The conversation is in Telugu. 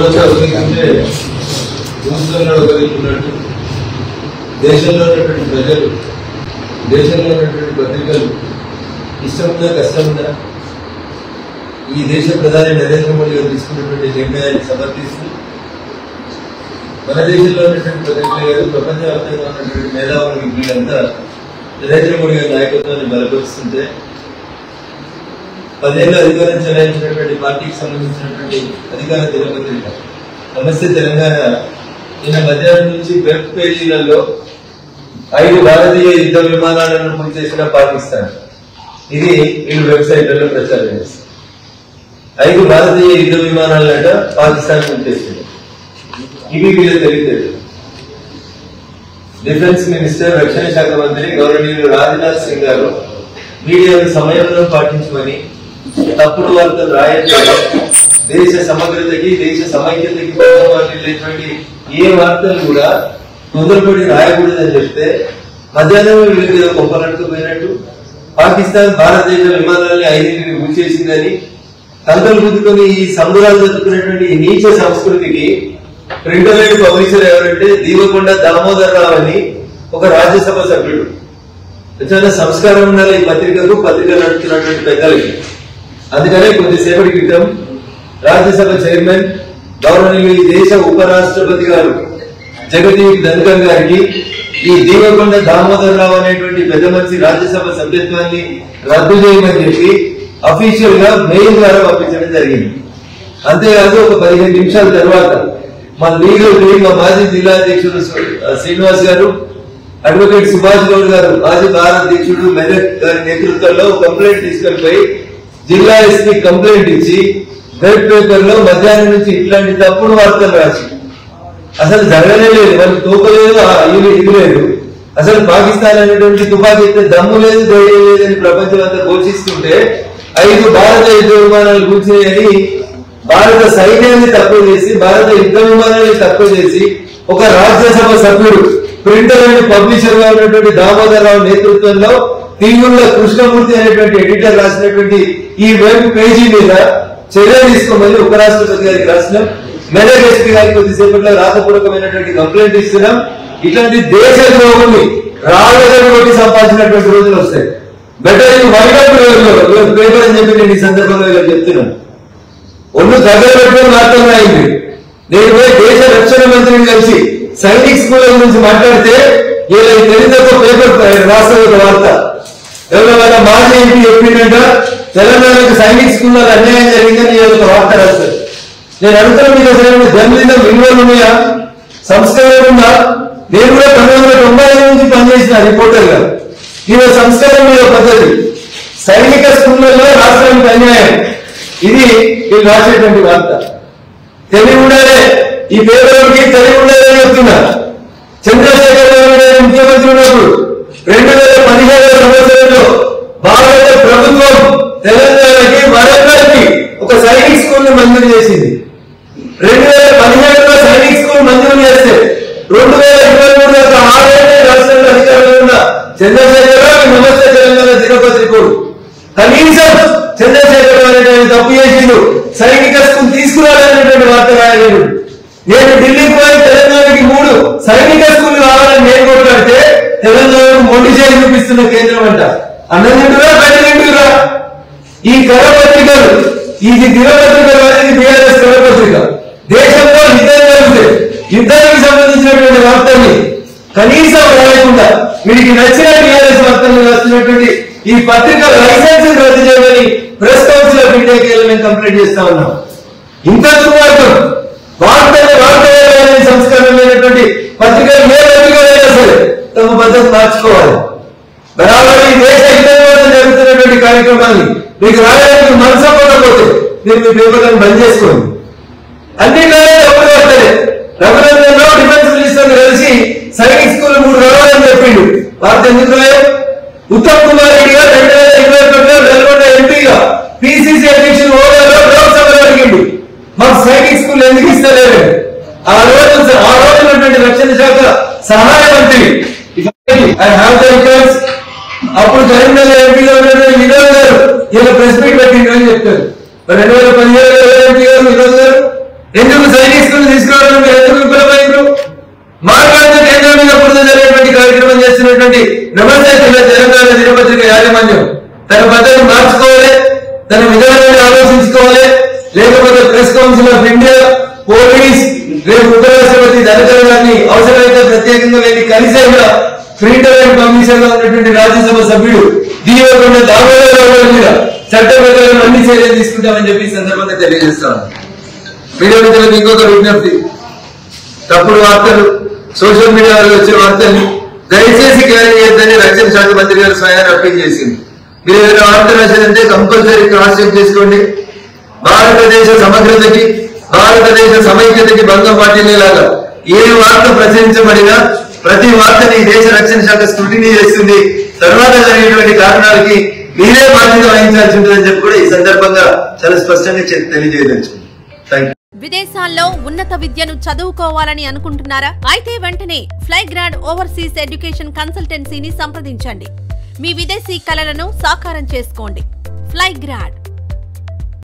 రోజు అభివృద్ధి చూస్తున్నాడు ఒకరికున్నట్టు దేశంలో ఉన్నటువంటి ప్రజలు దేశంలో ఉన్నటువంటి పత్రికలు ఇష్టముందా కష్టముందా ఈ దేశ ప్రధాని నరేంద్ర మోడీ గారు తీసుకున్నటువంటి నిర్ణయాన్ని సమర్థిస్తూ మన దేశంలో ఉన్నటువంటి పత్రికలు గారు ప్రపంచవ్యాప్తంగా ఉన్నటువంటి మేధావులకు వీళ్ళంతా నరేంద్ర మోడీ గారి నాయకత్వాన్ని బలపరుస్తుంటే 10 ఏళ్ళు అధికారం చెలాయించినటువంటి పార్టీకి సంబంధించినటువంటి అధికార దినపత్రిక నమస్తే తెలంగాణ నిన్న మధ్యాహ్నం నుంచి వెబ్ పేజీలలో 5 భారతీయ యుద్ధ విమానాలను పూర్తి చేసిన పాకిస్తాన్ ఇది వీళ్ళు వెబ్సైట్లలో ప్రచారం చేస్తారు 5 భారతీయ యుద్ధ విమానాలట పాకిస్తాన్ పూర్తి చేసింది ఇవి వీళ్ళు తెలియదు డిఫెన్స్ మినిస్టర్ రక్షణ శాఖ మంత్రి గౌరవనీయులు రాజ్నాథ్ సింగ్ గారు మీడియాను సమయంలో పాటించమని తప్పుడు వార్తలు రాయట్లేదు దేశ సమగ్రతకి దేశ సమైక్యతకి లేనటువంటి ఏ వార్తలు కూడా తొందరపడి రాయకూడదని చెప్తే మధ్యాహ్నం వీళ్ళకి గొప్పనట్టుకుపోయినట్టు పాకిస్తాన్ భారతదేశ విమానాలని 5 మూసేసిందని కంకలు గుద్దుకొని ఈ సంబరాలు జరుపుకునేటువంటి ఈ నీచ సంస్కృతికి ప్రింటర్ లైన్ పబ్లిషర్ ఎవరంటే దీవకొండ దామోదర్ రావు అని ఒక రాజ్యసభ సభ్యుడు చాలా సంస్కారం ఉండాలి ఈ పత్రికకు పత్రిక నడుపుతున్నటువంటి పెద్దలకి అందుకనే కొద్దిసేపటి క్రితం రాజ్యసభ చైర్మన్ గౌరవనీయులు ఈ దేశ ఉపరాష్ట్రపతి గారు జగదీప్ ధన్కర్ గారికి ఈ దీవకొండ దామోదర్ రావు అనేటువంటి పెద్ద మనిషి రాజ్యసభ సభ్యత్వాన్ని రద్దు చేయమని చెప్పి అఫీషియల్ గా మెయిల్ ద్వారా పంపించడం జరిగింది అంతేకాదు ఒక 15 నిమిషాల తర్వాత మా లీగల్ టీం మా మాజీ జిల్లా అధ్యక్షుడు శ్రీనివాస్ గారు అడ్వకేట్ సుభాష్ గౌడ్ గారు మాజీ భారత అధ్యక్షుడు మెదక్ గారి నేతృత్వంలో కంప్లైంట్ తీసుకొని జిల్లా ఎస్పీ కంప్లైంట్ ఇచ్చి వెబ్ పేపర్ లో మధ్యాహ్నం నుంచి ఇట్లాంటి తప్పుడు వార్తలు రాసి అసలు జరగనే లేదు వాళ్ళు తోపలేదు ఇది లేదు అసలు పాకిస్తాన్ అనేటువంటి తుపాకీ ఎత్తే దమ్ము లేదు ధైర్యం లేదని ప్రపంచం అంతా ఘోషిస్తుంటే 5 భారత యుద్ధ విమానాలు కూర్చున్నాయని భారత సైన్యాన్ని తక్కువ చేసి భారత యుద్ధ విమానాన్ని తక్కువ చేసి ఒక రాజ్యసభ సభ్యుడు ప్రింటర్ అండ్ పబ్లిషర్ గా ఉన్నటువంటి దామోదర్ రావు నేతృత్వంలో తీగుళ్ల కృష్ణమూర్తి అనేటువంటి ఎడిటర్ రాసినటువంటి ఈ వెబ్ పేజీ మీద చర్య తీసుకోమని ఉపరాష్ట్రపతి గారికి రాసినాం మెదక్ ఎస్పీ గారికి కొద్దిసేపట్లో రాతపూర్వకమైనటువంటి కంప్లైంట్ ఇస్తున్నాం ఇట్లాంటి దేశ ద్రోహుల్ని రాళ్ళని కొట్టి సంపాదించినటువంటి రోజులు వస్తాయి బెటర్ ఇది వైడప్ పేపర్ అని చెప్పి నేను ఈ సందర్భంగా ఇలా చెప్తున్నాను ఒళ్ళు దగ్గర పెట్టుకుని మాత్రమే అయింది నేను పోయి దేశ రక్షణ మంత్రిని కలిసి సైనిక్ స్కూల్ గురించి మాట్లాడితే ఇలా తెలియదు పేపర్ రాష్ట్ర వార్త ఎవరైనా మాజీ ఎంపీ చెప్పిందంట తెలంగాణకు సైనిక్ స్కూల్లో అన్యాయం జరిగిందని ఒక వార్త రాస్తారు నేను అడుగుతాను మీకు అసలు జర్నలిజం విలువలు ఉన్నాయా సంస్కారం ఉందా నేను కూడా 1995 నుంచి పనిచేసిన రిపోర్టర్ గా ఇది సంస్కారం మీద పద్ధతి సైనిక స్కూళ్లలో రాష్ట్రానికి అన్యాయం ఇది వీళ్ళు రాసేటువంటి వార్త తెలివి ఉండాలి ఈ పేదలకి తెలివి ఉండాలని చెప్తున్నా చంద్రశేఖర్ రావు ముఖ్యమంత్రి ఉన్నప్పుడు 2017 సంవత్సరంలో భారత ప్రభుత్వం తెలంగాణకి వరంగల్కి ఒక సైనిక్ స్కూల్ ని మంజూరు చేసింది 2017లో సైనిక్ స్కూల్ మంజూరు చేస్తే 2023 దాకా 6 ఏళ్ల రాష్ట్రంలో అధికారంలో ఉన్న చంద్రశేఖర్ రావు నమస్తే తెలంగాణ దినపత్రికడు కనీసం చంద్రశేఖర్ రావు అనేటువంటి తప్పు చేసిండు సైనిక స్కూల్ తీసుకురావాలనేటువంటి వార్త రాయలేదు నేను ఢిల్లీకి పోయి తెలంగాణకి 3 సైనిక స్కూల్ కావాలని నేను కొట్లాడితే తెలంగాణకు మొండి చేసి చూపిస్తున్న కేంద్రం అంట అన్నదింటురా బయటదింటురా ఈ కరపత్రికలు ఇది దినపత్రికలు అనేది బీఆర్ఎస్ కరపత్రిక దేశంలో యుద్ధం జరుగుతుంది యుద్ధానికి సంబంధించినటువంటి వార్తల్ని కనీసం రాయకుండా వీరికి నచ్చిన బీఆర్ఎస్ వార్తలు రాస్తున్నటువంటి ఈ పత్రిక లైసెన్స్ రద్దు చేయమని ప్రెస్ కౌన్సిల్ ఆఫ్ ఇండియాకి మేము కంప్లైంట్ చేస్తా ఉన్నాం ఇంత దుర్మార్గం వార్తలని సంస్కారం లేనటువంటి పత్రికలు ఏ పత్రికలైనా సరే తమ పద్ధతి మార్చుకోవాలి బరాబర్ ఈ దేశ హితం జరుగుతున్నటువంటి కార్యక్రమాన్ని మీకు రాయడానికి మనసు పడకపోతే మీరు మీ పేపర్లను బంద్ చేసుకోండి అన్ని కాలేజీ ఎప్పుడు వస్తాయి రఘునందన్ రావు డిఫెన్స్ మినిస్టర్ కలిసి సైనిక్ స్కూల్ 3 రావాలని చెప్పిండు వార్త ఎందుకు రాయం ఉత్తమ్ కుమార్ రెడ్డి గారు 2021లో నల్గొండ ఎంపీగా పిసిసి అధ్యక్షుడు హోదాలో లోక్సభలో అడిగిండు మాకు సైనిక్ స్కూల్ ఎందుకు ఇస్తలేదు ఆ రోజు ఉన్నటువంటి రక్షణ శాఖ సహాయ మంత్రి అప్పుడు కరీంనగర్ ఎంపీగా ఉన్నటువంటి వినోద్ గారు ఇలా ప్రెస్ మీట్ పెట్టిండు అని చెప్తారు 2017 ఎంపీ గారు వినోద్ గారు ఎందుకు సైనిక్ చేస్తున్నటువంటి నమస్తే తెలంగాణ దినపత్రిక యాజమాన్యం తన పద్ధతి మార్చుకోవాలి, తన విధానాన్ని ఆలోచించుకోవాలి. లేకపోతే press council of India, police, రేపు ఉపరాష్ట్రపతి ధనకర్ గారిని అవసరమైతే ప్రత్యేకంగా వెళ్ళి కలిసేలా ఫ్రీడమ్ అండ్ పబ్లిషర్ గా ఉన్నటువంటి రాజ్యసభ సభ్యుడు దీవకొండ దామోదరరావు మీద చట్ట ప్రకారం అన్ని చర్యలు తీసుకుంటామని చెప్పి సందర్భంగా తెలియజేస్తాను. మీడియా మిత్రులకు ఇంకొక విజ్ఞప్తి, తప్పుడు వార్తలు, సోషల్ మీడియాలో వచ్చే వార్తల్ని దయచేసి క్యారీ చేయొద్దని రక్షణ శాఖ మంత్రి గారు స్వయాన్ని అప్పీల్ చేసింది. మీరు ఏదైనా వార్త రాశారంటే కంపల్సరీ క్రాస్ చెక్ చేసుకోండి. భారతదేశ సమగ్రతకి, భారతదేశ సమైక్యతకి భంగం వాటిల్లేలాగా ఏ వార్త ప్రచురించబడినా ప్రతి వార్తని దేశ రక్షణ శాఖ స్క్రూటినీ చేస్తుంది. తర్వాత జరిగేటువంటి కారణాలకి మీరే బాధ్యత వహించాల్సి ఉంటుందని చెప్పి కూడా ఈ సందర్భంగా చాలా స్పష్టంగా తెలియజేయదలుచుకుంది. Thank you. విదేశాల్లో ఉన్నత విద్యను చదువుకోవాలని అనుకుంటున్నారా? అయితే వెంటనే ఫ్లైగ్రాడ్ ఓవర్సీస్ ఎడ్యుకేషన్ కన్సల్టెన్సీని సంప్రదించండి. మీ విదేశీ కలలను సాకారం చేసుకోండి. ఫ్లైగ్రాడ్